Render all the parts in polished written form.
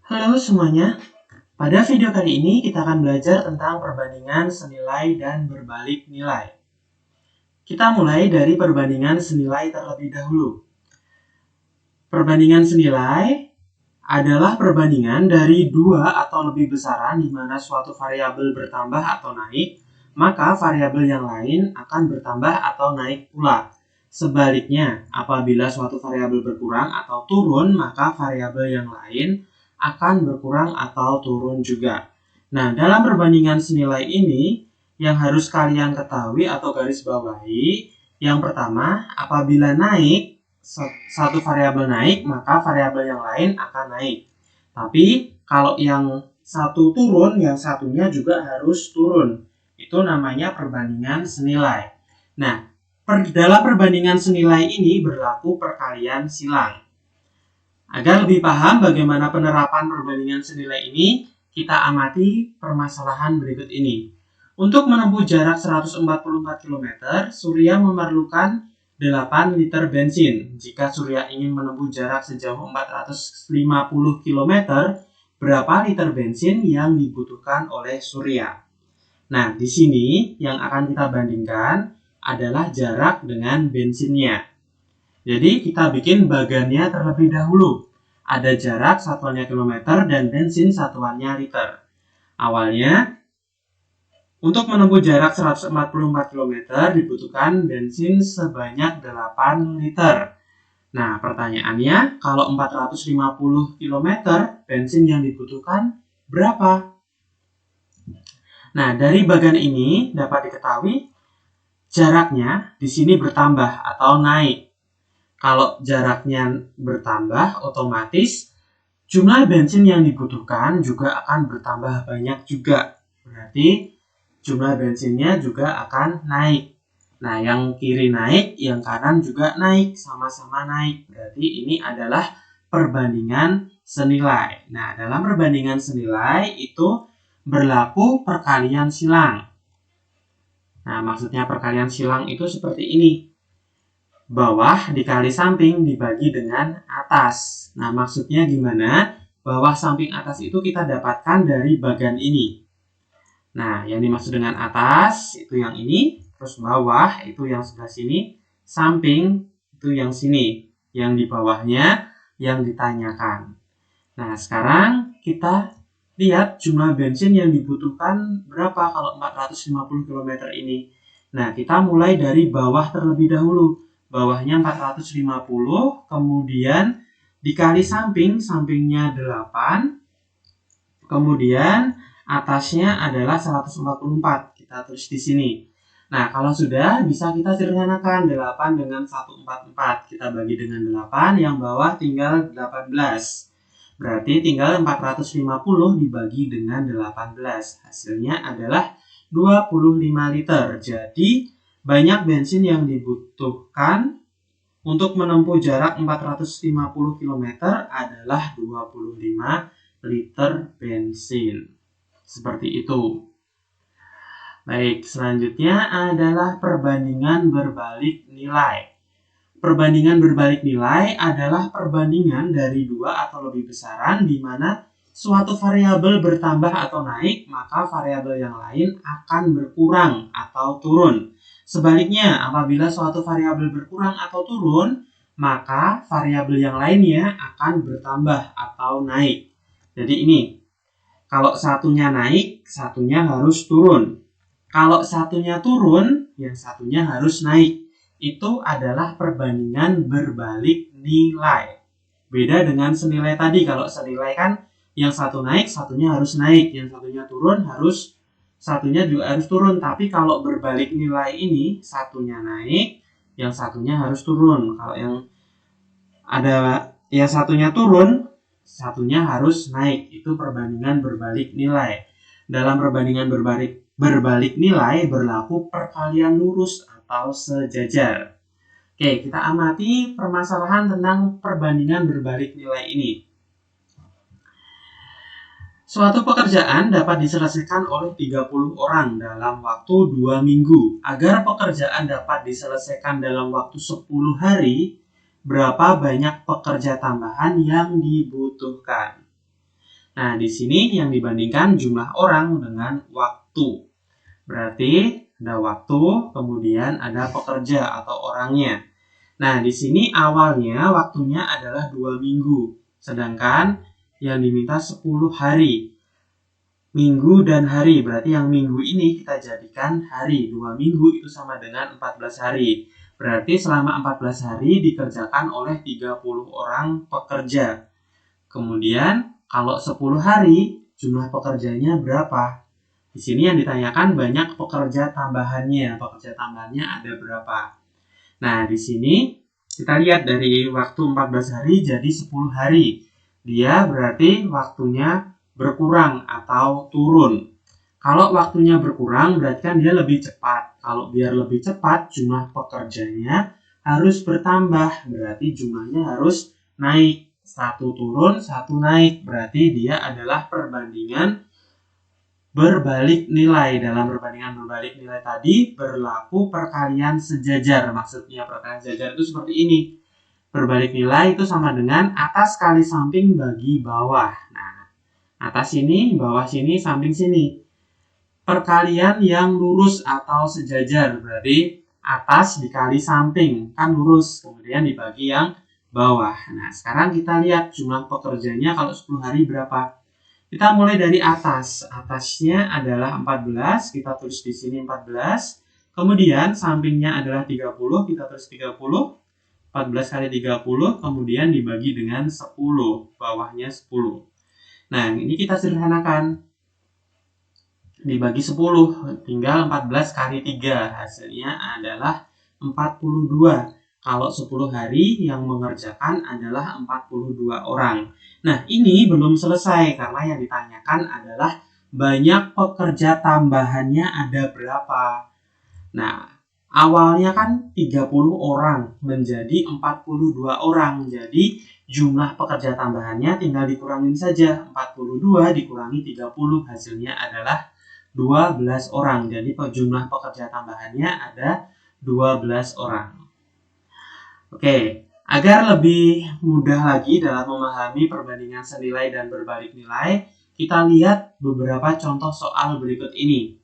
Halo semuanya, pada video kali ini kita akan belajar tentang perbandingan senilai dan berbalik nilai. Kita mulai dari perbandingan senilai terlebih dahulu. Perbandingan senilai adalah perbandingan dari dua atau lebih besaran di mana suatu variabel bertambah atau naik, maka variabel yang lain akan bertambah atau naik pula. Sebaliknya, apabila suatu variabel berkurang atau turun, maka variabel yang lain akan berkurang atau turun juga. Nah, dalam perbandingan senilai ini, yang harus kalian ketahui atau garis bawahi, yang pertama, apabila naik, satu variabel naik, maka variabel yang lain akan naik. Tapi, kalau yang satu turun, yang satunya juga harus turun. Itu namanya perbandingan senilai. Nah, dalam perbandingan senilai ini berlaku perkalian silang. Agar lebih paham bagaimana penerapan perbandingan senilai ini, kita amati permasalahan berikut ini. Untuk menempuh jarak 144 km, Surya memerlukan 8 liter bensin. Jika Surya ingin menempuh jarak sejauh 450 km, berapa liter bensin yang dibutuhkan oleh Surya? Nah, di sini yang akan kita bandingkan adalah jarak dengan bensinnya. Jadi kita bikin bagannya terlebih dahulu. Ada jarak satuannya kilometer dan bensin satuannya liter. Awalnya, untuk menempuh jarak 144 km dibutuhkan bensin sebanyak 8 liter. Nah, pertanyaannya, kalau 450 km bensin yang dibutuhkan berapa? Nah, dari bagan ini dapat diketahui jaraknya di sini bertambah atau naik. Kalau jaraknya bertambah, otomatis jumlah bensin yang dibutuhkan juga akan bertambah banyak juga. Berarti jumlah bensinnya juga akan naik. Nah, yang kiri naik, yang kanan juga naik, sama-sama naik. Berarti ini adalah perbandingan senilai. Nah, dalam perbandingan senilai itu berlaku perkalian silang. Nah, maksudnya perkalian silang itu seperti ini. Bawah dikali samping dibagi dengan atas. Nah, maksudnya gimana? Bawah samping atas itu kita dapatkan dari bagan ini. Nah, yang dimaksud dengan atas itu yang ini, terus bawah itu yang sebelah sini, samping itu yang sini, yang di bawahnya yang ditanyakan. Nah, sekarang kita lihat jumlah bensin yang dibutuhkan berapa kalau 450 km ini. Nah, kita mulai dari bawah terlebih dahulu. Bawahnya 450, kemudian dikali samping, sampingnya 8, kemudian atasnya adalah 144. Kita tulis di sini. Nah, kalau sudah bisa kita sederhanakan 8 dengan 144. Kita bagi dengan 8, yang bawah tinggal 18. Berarti tinggal 450 dibagi dengan 18. Hasilnya adalah 25 liter. Jadi, banyak bensin yang dibutuhkan untuk menempuh jarak 450 km adalah 25 liter bensin. Seperti itu. Baik, selanjutnya adalah perbandingan berbalik nilai. Perbandingan berbalik nilai adalah perbandingan dari dua atau lebih besaran di mana suatu variabel bertambah atau naik, maka variabel yang lain akan berkurang atau turun. Sebaliknya, apabila suatu variabel berkurang atau turun, maka variabel yang lainnya akan bertambah atau naik. Jadi ini, kalau satunya naik, satunya harus turun. Kalau satunya turun, yang satunya harus naik. Itu adalah perbandingan berbalik nilai. Beda dengan senilai tadi. Kalau senilai kan yang satu naik, satunya harus naik. Yang satunya turun, satunya juga harus turun. Tapi kalau berbalik nilai ini, satunya naik, yang satunya harus turun. Kalau yang satunya turun, satunya harus naik. Itu perbandingan berbalik nilai. Dalam perbandingan berbalik nilai berlaku perkalian lurus atau sejajar. Oke, kita amati permasalahan tentang perbandingan berbalik nilai ini. Suatu pekerjaan dapat diselesaikan oleh 30 orang dalam waktu 2 minggu. Agar pekerjaan dapat diselesaikan dalam waktu 10 hari, berapa banyak pekerja tambahan yang dibutuhkan? Nah, di sini yang dibandingkan jumlah orang dengan waktu. Berarti ada waktu, kemudian ada pekerja atau orangnya. Nah, di sini awalnya waktunya adalah 2 minggu. Sedangkan yang diminta 10 hari. Minggu dan hari, berarti yang minggu ini kita jadikan hari. 2 minggu itu sama dengan 14 hari. Berarti selama 14 hari dikerjakan oleh 30 orang pekerja. Kemudian kalau 10 hari jumlah pekerjanya berapa? Di sini yang ditanyakan banyak pekerja tambahannya. Pekerja tambahannya ada berapa? Nah, di sini kita lihat dari waktu 14 hari jadi 10 hari. Dia berarti waktunya berkurang atau turun. Kalau waktunya berkurang berarti kan dia lebih cepat. Kalau biar lebih cepat jumlah pekerjanya harus bertambah. Berarti jumlahnya harus naik. Satu turun, satu naik. Berarti dia adalah perbandingan berbalik nilai. Dalam perbandingan berbalik nilai tadi berlaku perkalian sejajar. Maksudnya perkalian sejajar itu seperti ini. Berbalik nilai itu sama dengan atas kali samping bagi bawah. Nah, atas sini, bawah sini, samping sini. Perkalian yang lurus atau sejajar. Berarti atas dikali samping. Kan lurus. Kemudian dibagi yang bawah. Nah, sekarang kita lihat jumlah pekerjanya kalau 10 hari berapa. Kita mulai dari atas. Atasnya adalah 14, kita tulis di sini 14. Kemudian sampingnya adalah 30, kita tulis 30. 14 kali 30, kemudian dibagi dengan 10, bawahnya 10. Nah, ini kita sederhanakan. Dibagi 10, tinggal 14 kali 3, hasilnya adalah 42. Kalau 10 hari yang mengerjakan adalah 42 orang. Nah, ini belum selesai karena yang ditanyakan adalah banyak pekerja tambahannya ada berapa. Nah, awalnya kan 30 orang menjadi 42 orang. Jadi, jumlah pekerja tambahannya tinggal dikurangin saja. 42 dikurangi 30 hasilnya adalah 12 orang. Jadi, jumlah pekerja tambahannya ada 12 orang. Oke, agar lebih mudah lagi dalam memahami perbandingan senilai dan berbalik nilai, kita lihat beberapa contoh soal berikut ini.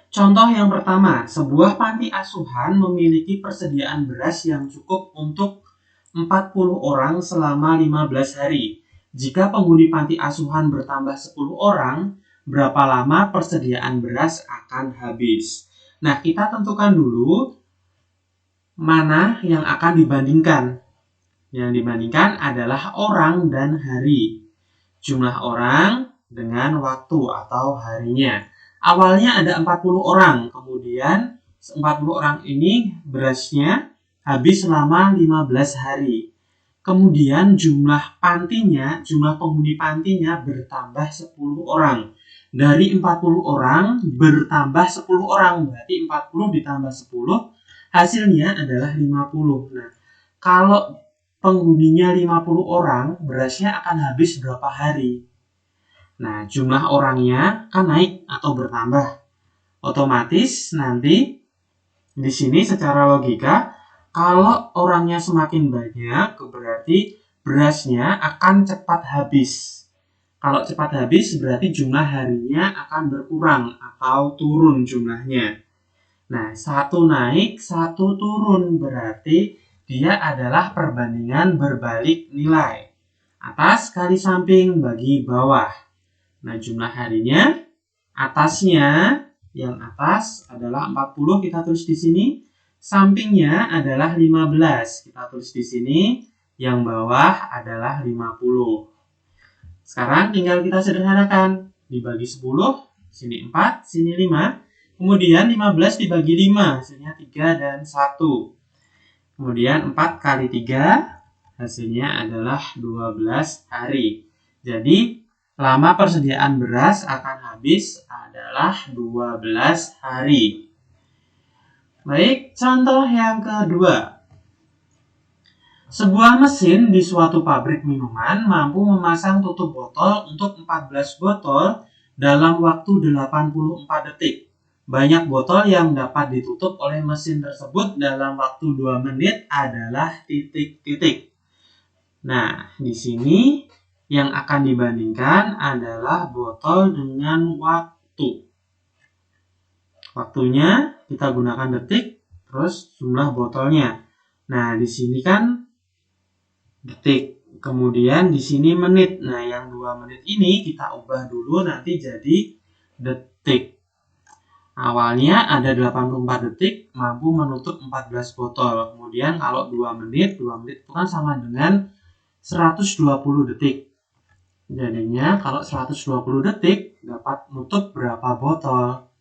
Contoh yang pertama, sebuah panti asuhan memiliki persediaan beras yang cukup untuk 40 orang selama 15 hari. Jika penghuni panti asuhan bertambah 10 orang, berapa lama persediaan beras akan habis? Nah, kita tentukan dulu mana yang akan dibandingkan. Yang dibandingkan adalah orang dan hari. Jumlah orang dengan waktu atau harinya. Awalnya ada 40 orang, kemudian 40 orang ini berasnya habis selama 15 hari. Kemudian jumlah pantinya, jumlah penghuni pantinya bertambah 10 orang. Dari 40 orang bertambah 10 orang, berarti 40 ditambah 10, hasilnya adalah 50. Nah, kalau penghuninya 50 orang, berasnya akan habis berapa hari? Nah, jumlah orangnya kan naik atau bertambah. Otomatis nanti di sini secara logika, kalau orangnya semakin banyak, berarti berasnya akan cepat habis. Kalau cepat habis, berarti jumlah harinya akan berkurang atau turun jumlahnya. Nah, satu naik, satu turun, berarti dia adalah perbandingan berbalik nilai. Atas kali samping bagi bawah. Nah, jumlah harinya, atasnya, yang atas adalah 40, kita tulis di sini. Sampingnya adalah 15, kita tulis di sini. Yang bawah adalah 50. Sekarang tinggal kita sederhanakan. Dibagi 10, sini 4, sini 5. Kemudian 15 dibagi 5, hasilnya 3 dan 1. Kemudian 4 kali 3, hasilnya adalah 12 hari. Jadi, lama persediaan beras akan habis adalah 12 hari. Baik, contoh yang kedua. Sebuah mesin di suatu pabrik minuman mampu memasang tutup botol untuk 14 botol dalam waktu 84 detik. Banyak botol yang dapat ditutup oleh mesin tersebut dalam waktu 2 menit adalah titik-titik. Nah, di sini Yang akan dibandingkan adalah botol dengan waktu. Waktunya kita gunakan detik, terus jumlah botolnya. Nah, di sini kan detik, kemudian di sini menit. Nah, yang 2 menit ini kita ubah dulu nanti jadi detik. Awalnya ada 84 detik, mampu menutup 14 botol. Kemudian kalau 2 menit itu kan sama dengan 120 detik. Jadinya kalau 120 detik dapat menutup berapa botol?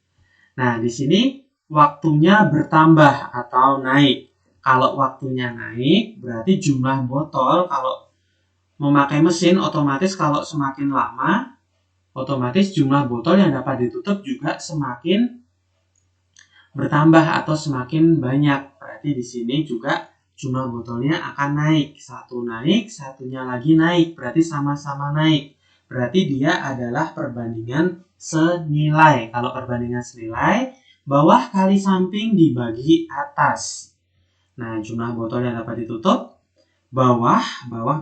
Nah, di sini waktunya bertambah atau naik. Kalau waktunya naik, berarti jumlah botol kalau memakai mesin otomatis kalau semakin lama, otomatis jumlah botol yang dapat ditutup juga semakin bertambah atau semakin banyak. Berarti di sini juga jumlah botolnya akan naik. Satu naik, satunya lagi naik. Berarti sama-sama naik. Berarti dia adalah perbandingan senilai. Kalau perbandingan senilai, bawah kali samping dibagi atas. Nah, jumlah botol yang dapat ditutup, bawah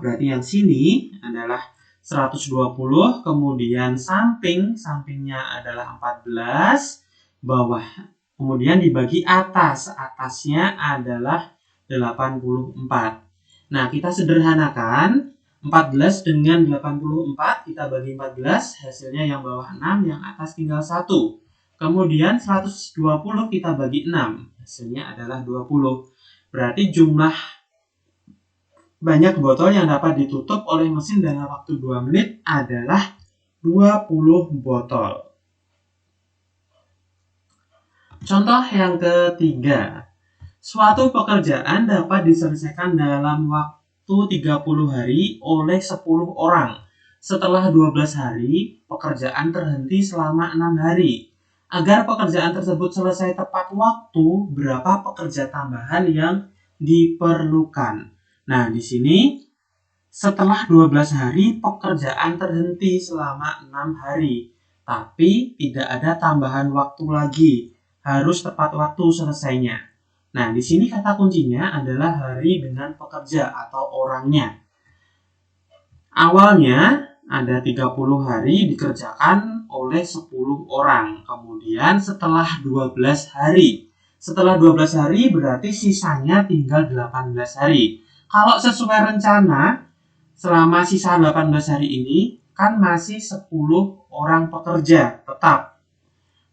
berarti yang sini adalah 120, kemudian sampingnya adalah 14, bawah kemudian dibagi atasnya adalah 84. Nah, kita sederhanakan 14 dengan 84, kita bagi 14, hasilnya yang bawah 6, yang atas tinggal 1. Kemudian 120 kita bagi 6, hasilnya adalah 20. Berarti jumlah banyak botol yang dapat ditutup oleh mesin dalam waktu 2 menit adalah 20 botol. Contoh yang ketiga, suatu pekerjaan dapat diselesaikan dalam waktu 30 hari oleh 10 orang. Setelah 12 hari, pekerjaan terhenti selama 6 hari. Agar pekerjaan tersebut selesai tepat waktu, berapa pekerja tambahan yang diperlukan? Nah, di sini setelah 12 hari, pekerjaan terhenti selama 6 hari. Tapi tidak ada tambahan waktu lagi. Harus tepat waktu selesainya. Nah, di sini kata kuncinya adalah hari dengan pekerja atau orangnya. Awalnya ada 30 hari dikerjakan oleh 10 orang. Kemudian setelah 12 hari. Setelah 12 hari berarti sisanya tinggal 18 hari. Kalau sesuai rencana, selama sisa 18 hari ini kan masih 10 orang pekerja tetap.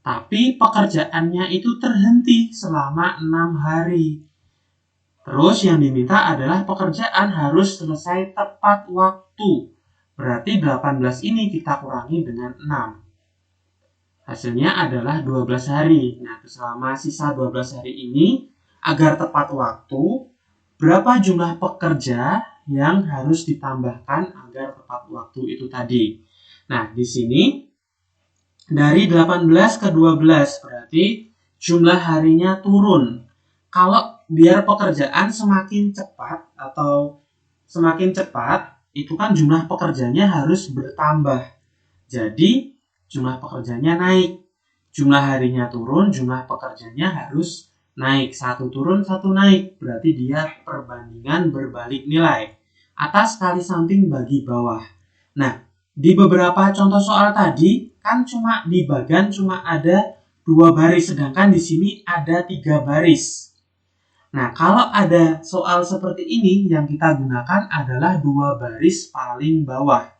Tapi pekerjaannya itu terhenti selama 6 hari. Terus yang diminta adalah pekerjaan harus selesai tepat waktu. Berarti 18 ini kita kurangi dengan 6. Hasilnya adalah 12 hari. Nah, selama sisa 12 hari ini, agar tepat waktu, berapa jumlah pekerja yang harus ditambahkan agar tepat waktu itu tadi? Nah, di sini dari 18 ke 12 berarti jumlah harinya turun. Kalau biar pekerjaan semakin cepat atau semakin cepat, itu kan jumlah pekerjanya harus bertambah. Jadi jumlah pekerjanya naik. Jumlah harinya turun, jumlah pekerjanya harus naik. Satu turun, satu naik. Berarti dia perbandingan berbalik nilai. Atas kali samping bagi bawah. Nah, di beberapa contoh soal tadi kan cuma di bagan cuma ada 2 baris, sedangkan di sini ada 3 baris. Nah, kalau ada soal seperti ini yang kita gunakan adalah 2 baris paling bawah.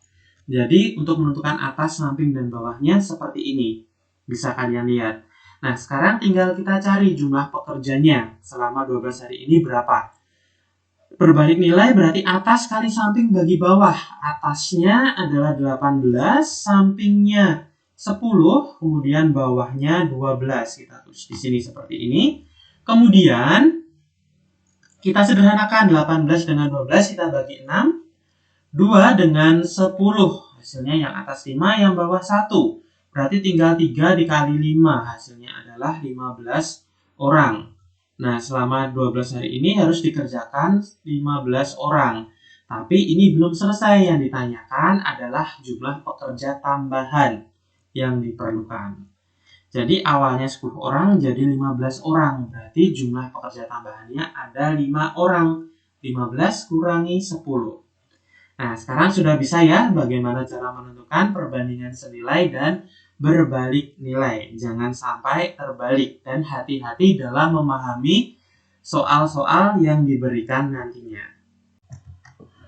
Jadi untuk menentukan atas, samping, dan bawahnya seperti ini. Bisa kalian lihat. Nah, sekarang tinggal kita cari jumlah pekerjanya selama 12 hari ini berapa. Berbalik nilai berarti atas kali samping bagi bawah. Atasnya adalah 18, sampingnya 10, kemudian bawahnya 12. Kita tulis di sini seperti ini. Kemudian kita sederhanakan 18 dengan 12 kita bagi 6. 2 dengan 10. Hasilnya yang atas 5, yang bawah 1. Berarti tinggal 3 dikali 5. Hasilnya adalah 15 orang. Nah, selama 12 hari ini harus dikerjakan 15 orang. Tapi ini belum selesai. Yang ditanyakan adalah jumlah pekerja tambahan yang diperlukan. Jadi awalnya 10 orang jadi 15 orang. Berarti jumlah pekerja tambahannya ada 5 orang. 15 kurangi 10. Nah, sekarang sudah bisa ya bagaimana cara menentukan perbandingan senilai dan berbalik nilai. Jangan sampai terbalik dan hati-hati dalam memahami soal-soal yang diberikan nantinya.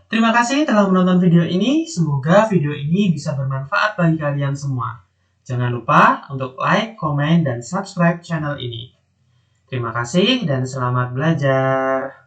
Terima kasih telah menonton video ini. Semoga video ini bisa bermanfaat bagi kalian semua. Jangan lupa untuk like, komen, dan subscribe channel ini. Terima kasih dan selamat belajar.